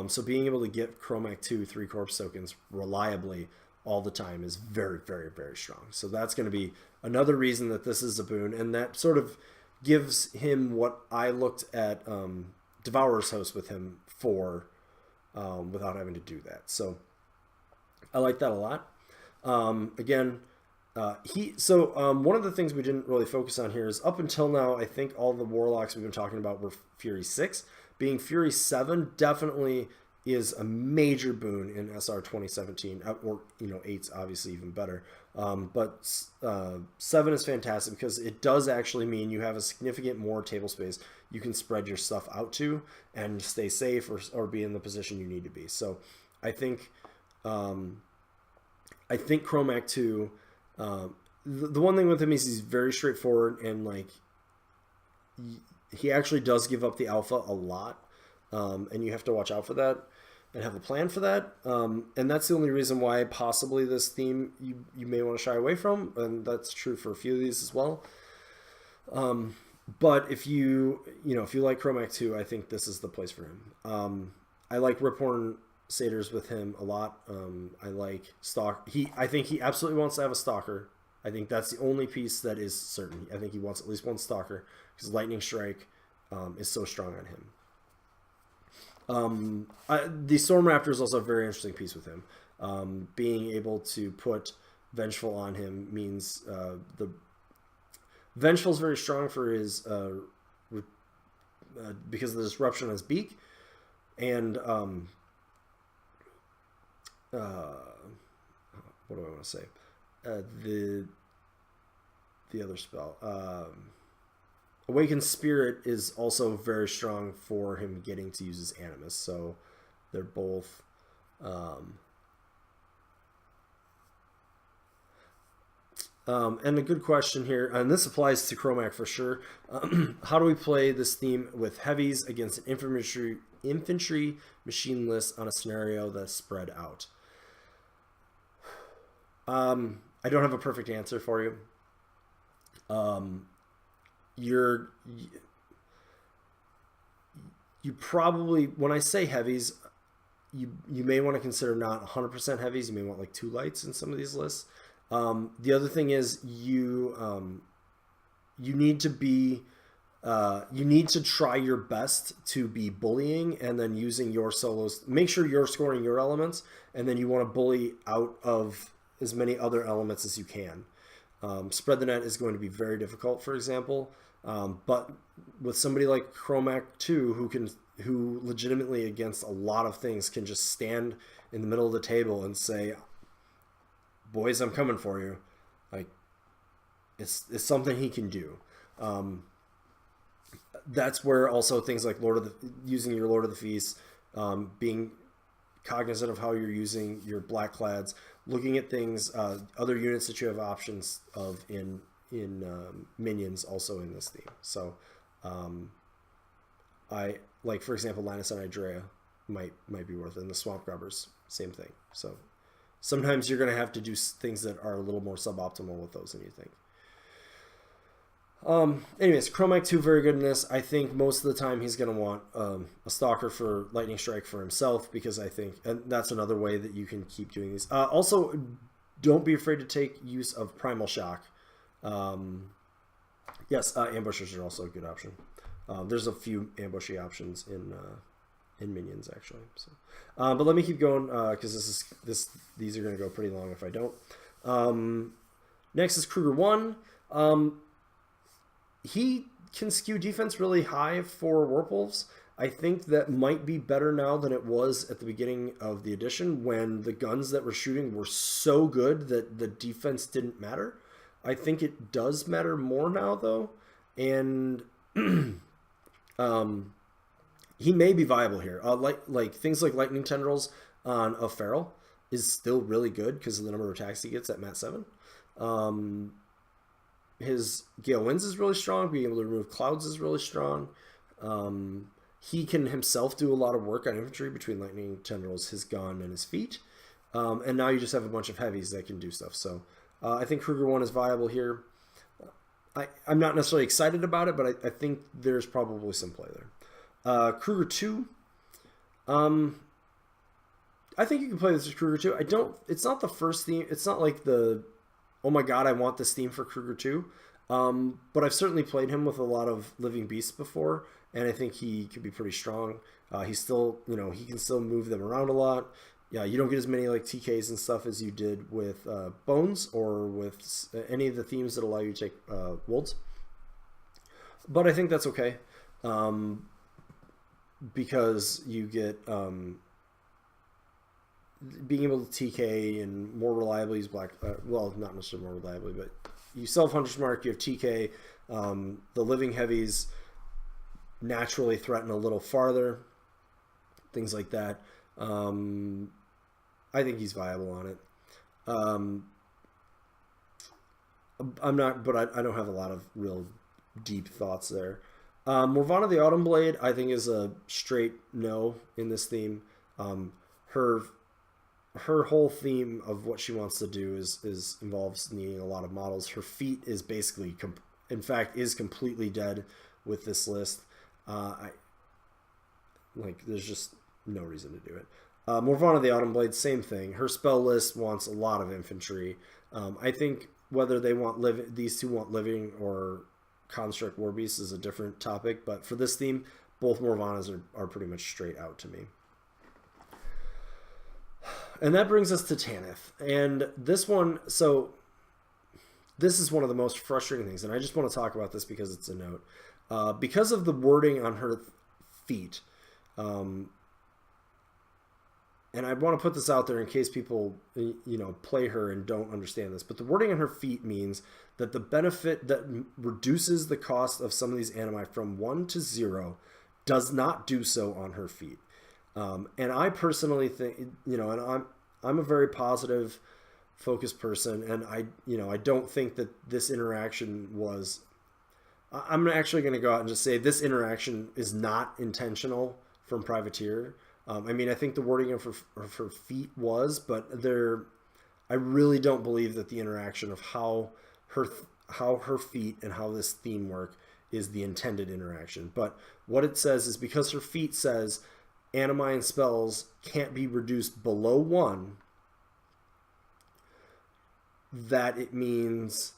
Speaker 1: So being able to get Chromac 2 3 corpse tokens reliably all the time is very, very, very strong. So that's going to be another reason that this is a boon, and that sort of gives him what I looked at Devourer's Host with him for, without having to do that. So I like that a lot. One of the things we didn't really focus on here is, up until now, I think all the Warlocks we've been talking about were Fury 6. Being Fury 7 definitely is a major boon in SR 2017, or 8's obviously even better. But 7 is fantastic because it does actually mean you have a significant more table space you can spread your stuff out to and stay safe or be in the position you need to be. So I think Chromac 2, the one thing with him is he's very straightforward, and like he actually does give up the alpha a lot, and you have to watch out for that and have a plan for that. And that's the only reason why possibly this theme you may want to shy away from, and that's true for a few of these as well. But if you like Chromac 2, I think this is the place for him. I like Riphorn Satyrs with him a lot. I like Stalk. I think he absolutely wants to have a Stalker. I think that's the only piece that is certain. I think he wants at least one Stalker because Lightning Strike is so strong on him. The Storm Raptor is also a very interesting piece with him. Being able to put Vengeful on him means the Vengeful is very strong for his because of the disruption on his beak, and what do I want to say? The other spell, Awakened Spirit, is also very strong for him getting to use his Animus. So they're both and a good question here, and this applies to Chromac for sure. How do we play this theme with heavies against an infantry machine list on a scenario that's spread out. I don't have a perfect answer for you. You probably, when I say heavies, you may want to consider not 100% heavies. You may want like 2 lights in some of these lists. The other thing is you need to be you need to try your best to be bullying and then using your solos. Make sure you're scoring your elements, and then you want to bully out of as many other elements as you can. Spread the net is going to be very difficult, for example, but with somebody like Chromac 2 who legitimately against a lot of things can just stand in the middle of the table and say, boys, I'm coming for you. Like, it's something he can do. That's where also things like using your Lord of the Feast, being cognizant of how you're using your black clads, looking at things, other units that you have options of in minions also in this theme. So I like, for example, Linus and Idrea might be worth it, and the Swamp Grubbers, same thing. So sometimes you're going to have to do things that are a little more suboptimal with those than you think. Anyways, Chromac 2, very good in this. I think most of the time he's going to want a Stalker for Lightning Strike for himself, because I think, and that's another way that you can keep doing these. Also, don't be afraid to take use of Primal Shock. Yes, Ambushers are also a good option. There's a few ambushy options in minions, actually. So, but let me keep going, because these are going to go pretty long if I don't. Next is Kruger 1. He can skew defense really high for Warpwolves. I think that might be better now than it was at the beginning of the edition, when the guns that were shooting were so good that the defense didn't matter. I think it does matter more now, though. And he may be viable here. Like things like Lightning Tendrils on a Feral is still really good because of the number of attacks he gets at Mat 7. His Gale Winds is really strong. Being able to remove clouds is really strong. He can himself do a lot of work on infantry between Lightning Tendrils, his gun, and his feet. And now you just have a bunch of heavies that can do stuff. So I think Kruger 1 is viable here. I'm not necessarily excited about it, but I think there's probably some play there. Kruger 2. I think you can play this with Kruger 2. It's not the first theme. It's not like the, oh my god, I want this theme for Kruger 2. But I've certainly played him with a lot of Living Beasts before, and I think he could be pretty strong. He's still, he can still move them around a lot. Yeah, you don't get as many like TKs and stuff as you did with Bones or with any of the themes that allow you to take Wolds. But I think that's okay, because you get being able to TK and more reliably use black. Well, not necessarily more reliably, but you self-Hunter's Mark, you have TK. The living heavies naturally threaten a little farther. Things like that. I think he's viable on it. I'm not, but I don't have a lot of real deep thoughts there. Morvana the Autumn Blade, I think, is a straight no in this theme. Her whole theme of what she wants to do is involves needing a lot of models. Her feat is basically, in fact, is completely dead with this list. There's just no reason to do it. Morvana the Autumn Blade, same thing. Her spell list wants a lot of infantry. I think whether they want these two want living or construct war beasts is a different topic, but for this theme, both Morvanas are pretty much straight out to me. And that brings us to Tanith. And this one, so this is one of the most frustrating things, and I just want to talk about this because it's a note. Because of the wording on her feet, and I want to put this out there in case people, play her and don't understand this, but the wording on her feet means that the benefit that reduces the cost of some of these animi from 1 to 0 does not do so on her feet. And I personally think, and I'm a very positive, focused person, and I don't think that this interaction was. I'm actually going to go out and just say this interaction is not intentional from Privateer. I mean, I think the wording of her feat was, but I really don't believe that the interaction of how her feet and how this theme work is the intended interaction. But what it says is because her feat says Animine spells can't be reduced below 1, that it means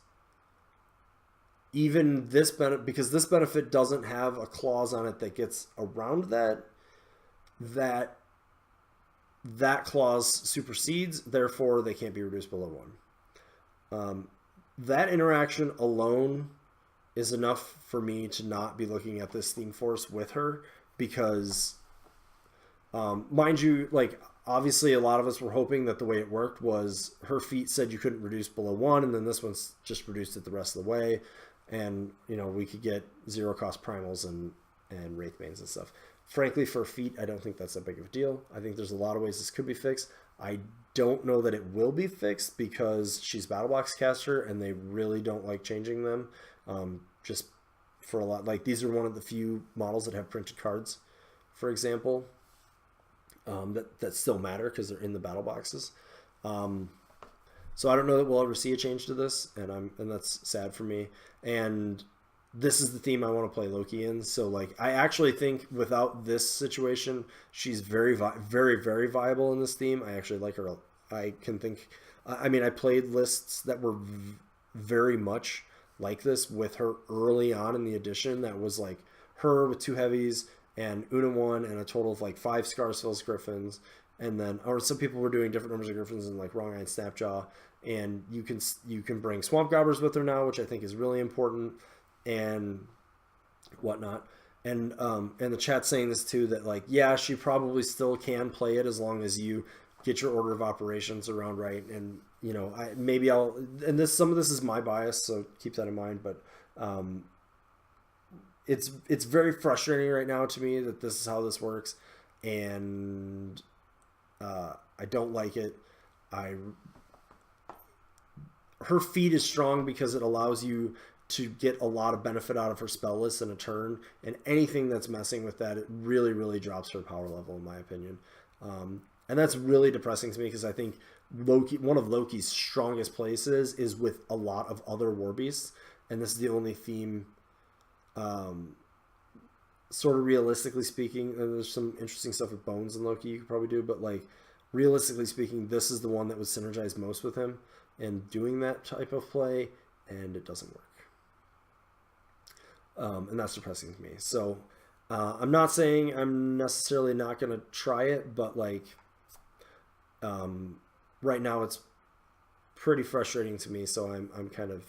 Speaker 1: even this benefit, because this benefit doesn't have a clause on it that gets around that clause supersedes, therefore they can't be reduced below 1. That interaction alone is enough for me to not be looking at this theme force with her, because mind you, like, obviously a lot of us were hoping that the way it worked was her feat said you couldn't reduce below 1, and then this one's just reduced it the rest of the way, and we could get 0 cost primals and Wraithbanes and stuff. Frankly, for feat, I don't think that's that big of a deal. I think there's a lot of ways this could be fixed. I don't know that it will be fixed because she's Battlebox caster and they really don't like changing them. Just for a lot, like, these are one of the few models that have printed cards, for example, that still matter because they're in the battle boxes. So I don't know that we'll ever see a change to this, and that's sad for me. And this is the theme I want to play Loki in. So, like, I actually think without this situation, she's very, very, very viable in this theme. I actually like her. I played lists that were very much like this with her early on in the edition. That was like her with 2 heavies and Una 1 and a total of like 5 Scarsfell's Griffins. And then, or some people were doing different numbers of Griffins and like Wrong Eye and Snapjaw. And you can bring Swamp Gobbers with her now, which I think is really important, and whatnot. And the chat's saying this too, that like, yeah, she probably still can play it as long as you get your order of operations around right. And some of this is my bias, so keep that in mind. But it's very frustrating right now to me that this is how this works, and I don't like it. Her feat is strong because it allows you to get a lot of benefit out of her spell list in a turn, and anything that's messing with that, it really, really drops her power level, in my opinion. And that's really depressing to me because I think one of Loki's strongest places is with a lot of other war beasts, and this is the only theme, sort of realistically speaking, and there's some interesting stuff with Bones and Loki you could probably do, but like realistically speaking, this is the one that would synergize most with him and doing that type of play, and it doesn't work. And that's depressing to me. So I'm not saying I'm necessarily not going to try it, but like right now it's pretty frustrating to me. So I'm kind of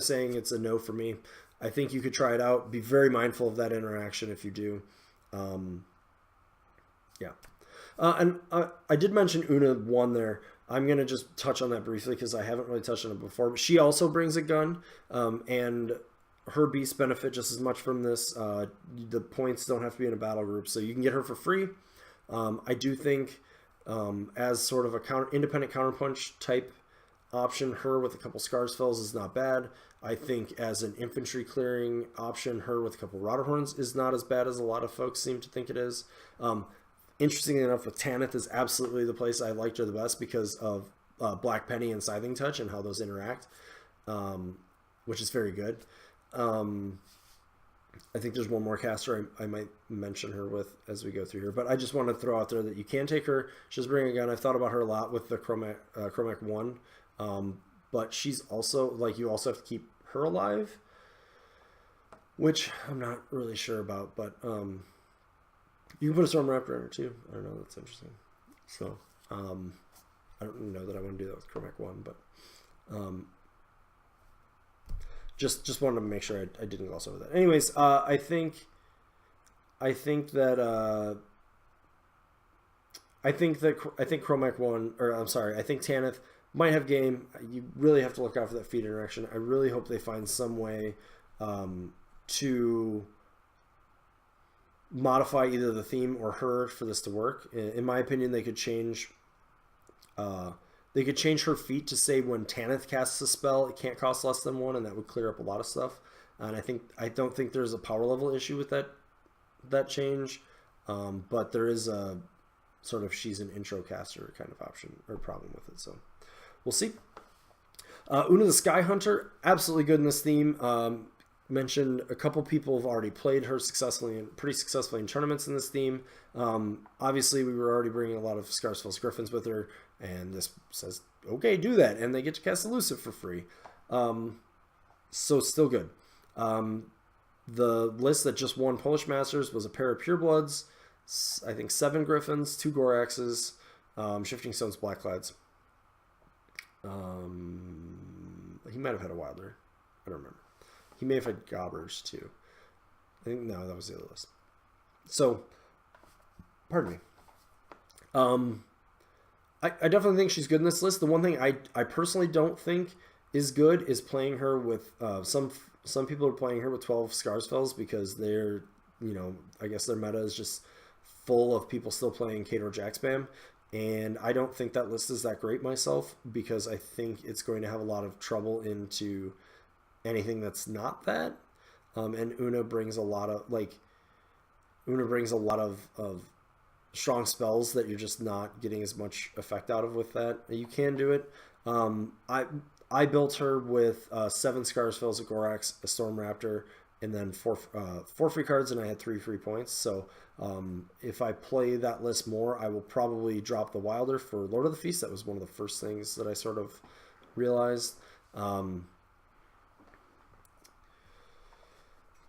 Speaker 1: saying it's a no for me. I think you could try it out. Be very mindful of that interaction if you do. Yeah. And I did mention Una 1 there. I'm going to just touch on that briefly because I haven't really touched on it before. But she also brings a gun, and her beasts benefit just as much from this. The points don't have to be in a battle group, so you can get her for free. I do think as sort of a independent counterpunch type option, her with a couple Scarsfells is not bad. I think as an infantry clearing option, her with a couple Rotterhorns is not as bad as a lot of folks seem to think it is. Interestingly enough, with Tanith is absolutely the place I liked her the best because of Black Penny and Scything Touch and how those interact, which is very good. I think there's one more caster I might mention her with as we go through here, but I just want to throw out there that you can take her. She's bringing a gun. I've thought about her a lot with the Chromac 1, but she's also, like, you also have to keep her alive, which I'm not really sure about, but you can put a Storm Raptor in her too. I don't know. That's interesting. So I don't know that I want to do that with Chromac 1, but just wanted to make sure I didn't gloss over that. Anyways, I think Chromac 1, or I'm sorry, I think Tanith might have game. You really have to look out for that feed interaction. I really hope they find some way to modify either the theme or her for this to work. In my opinion, they could change her feat to say when Tanith casts a spell, it can't cost less than 1, and that would clear up a lot of stuff. And I don't think there's a power level issue with that change. but there is a sort of she's an intro caster kind of option or problem with it. So we'll see. Una the Sky Hunter, absolutely good in this theme. Mentioned a couple people have already played her pretty successfully in tournaments in this theme. Obviously, we were already bringing a lot of Scarsfell's Griffins with her, and this says, okay, do that, and they get to cast Elusive for free. So still good. The list that just won Polish Masters was a pair of Purebloods, I think 7 Griffins, 2 Goraxes, Shifting Stones, Blackclads. He might have had a Wilder. I don't remember. He may have had Gobbers too. I think no, that was the other list. So, pardon me. I definitely think she's good in this list. The one thing I personally don't think is good is playing her with some people are playing her with 12 Scarsfells because they're, I guess their meta is just full of people still playing Khador Jack Spam. And I don't think that list is that great myself because I think it's going to have a lot of trouble into anything that's not that. And Una brings a lot of of strong spells that you're just not getting as much effect out of with that. You can do it. I built her with 7 Scarsfells, a Gorax, a Storm Raptor, and then 4 free cards, and I had 3 free points. So if I play that list more, I will probably drop the Wilder for Lord of the Feast. That was one of the first things that I sort of realized.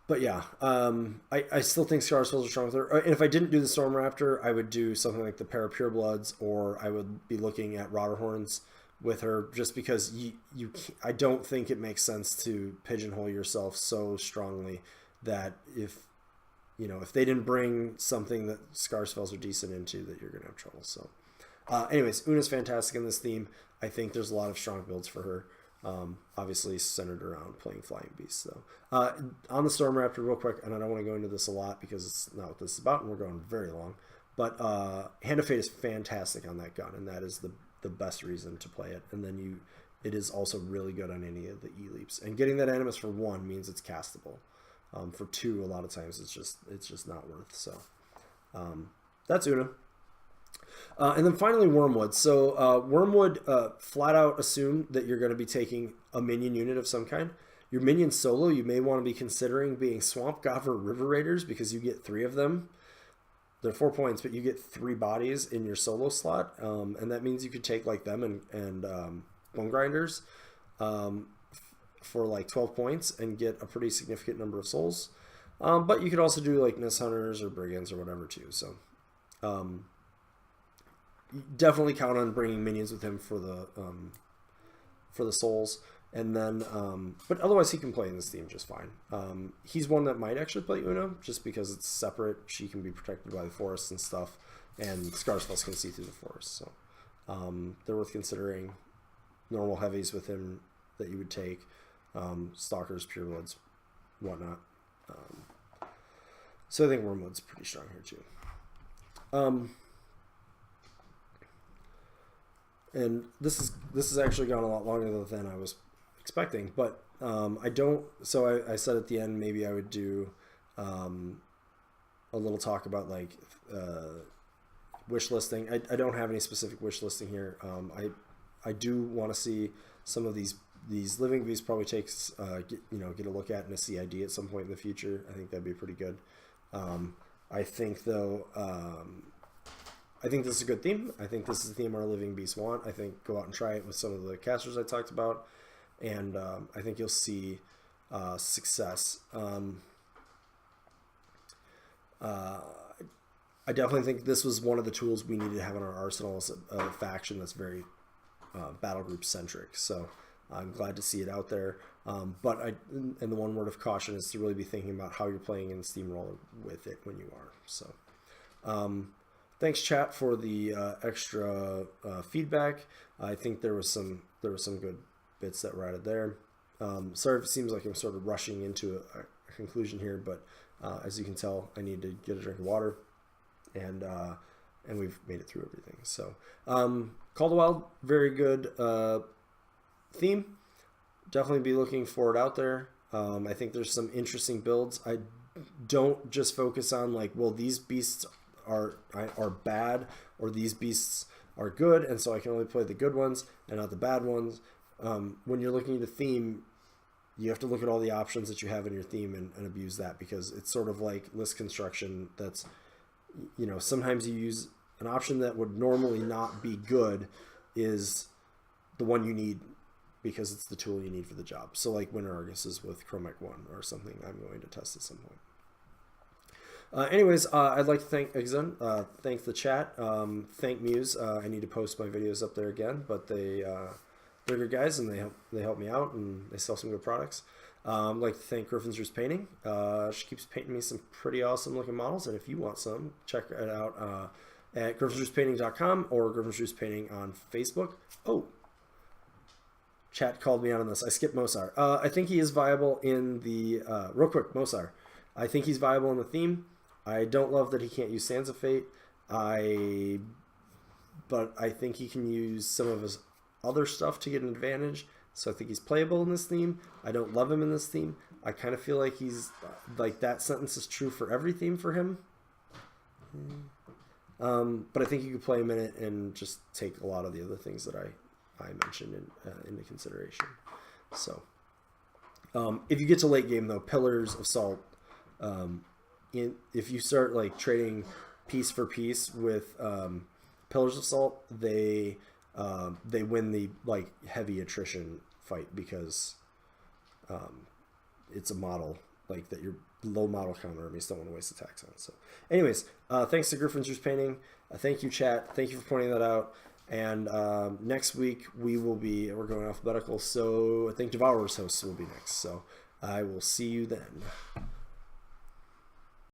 Speaker 1: But yeah, I still think Scarsfells are strong with her. And if I didn't do the Storm Raptor, I would do something like the pair of Purebloods, or I would be looking at Rotterhorns with her, just because I don't think it makes sense to pigeonhole yourself so strongly that if they didn't bring something that Scarsfells are decent into, that you're going to have trouble. So anyways, Una's fantastic in this theme. I think there's a lot of strong builds for her. Obviously centered around playing Flying Beasts, though. On the Storm Raptor, real quick, and I don't want to go into this a lot because it's not what this is about, and we're going very long. But Hand of Fate is fantastic on that gun, and that is the best reason to play it. And then it is also really good on any of the E-Leaps. And getting that Animus for 1 means it's castable. For 2, a lot of times it's just not worth. So that's Una. And then finally Wormwood. So Wormwood flat out assume that you're going to be taking a minion unit of some kind. Your minion solo, you may want to be considering being Swamp Gopher River Raiders because you get 3 of them. They're 4 points, but you get 3 bodies in your solo slot. And that means you could take like them and Bone Grinders for like 12 points and get a pretty significant number of souls. But you could also do like Nest Hunters or Brigands or whatever too. So definitely count on bringing minions with him for the souls, and then but otherwise he can play in this theme just fine. He's one that might actually play Una just because it's separate. She can be protected by the forests and stuff, and Scarsfells can see through the forest, so they're worth considering. Normal heavies with him that you would take, Stalkers, Purebloods, whatnot. So I think Wormwood's pretty strong here too. And this has actually gone a lot longer than I was expecting, but I said at the end maybe I would do a little talk about like wish listing. I don't have any specific wish listing here. I do want to see some of these living beasts probably takes get a look at in a CID at some point in the future. I think that'd be pretty good. I think though. I think this is a good theme. I think this is the theme our living beasts want. I think go out and try it with some of the casters I talked about, and I think you'll see success. I definitely think this was one of the tools we needed to have in our arsenal as a faction that's very battle group centric. So I'm glad to see it out there. But and the one word of caution is to really be thinking about how you're playing in the Steamroller with it when you are. So. Thanks, chat, for the extra feedback. I think there was some good bits that were added there. Sorry if it seems like I'm sort of rushing into a conclusion here, but as you can tell, I need to get a drink of water, and we've made it through everything. So, Call to Wild, very good theme. Definitely be looking for it out there. I think there's some interesting builds. I don't just focus on like, well, these beasts are bad, or these beasts are good, and so I can only play the good ones and not the bad ones. When you're looking at a theme, you have to look at all the options that you have in your theme and abuse that, because it's sort of like list construction. That's, sometimes you use an option that would normally not be good is the one you need because it's the tool you need for the job. So like Winter Arguses with Chromic 1 or something I'm going to test at some point. Anyways, I'd like to thank thank the chat, thank Muse. I need to post my videos up there again, but they're good guys and they help me out and they sell some good products. I'd like to thank Griffin's Roost Painting. She keeps painting me some pretty awesome looking models, and if you want some, check it out at griffinsroostpainting.com or Griffin's Roost Painting on Facebook. Oh, chat called me out on this. I skipped Mosar. I think he is viable in the real quick, Mosar. I think he's viable in the theme. I don't love that he can't use Sands of Fate. But I think he can use some of his other stuff to get an advantage. So I think he's playable in this theme. I don't love him in this theme. I kind of feel like he's like that sentence is true for every theme for him. But I think you could play him in it and just take a lot of the other things that I mentioned into consideration. So if you get to late game though, Pillars of Salt. If you start like trading piece for piece with Pillars of Salt, they win the like heavy attrition fight because it's a model like that your low model counter armies don't want to waste attacks on. So anyways, thanks to Griffin's Roost Painting. Thank you, chat. Thank you for pointing that out. And next week we're going alphabetical, so I think Devourer's hosts will be next. So I will see you then.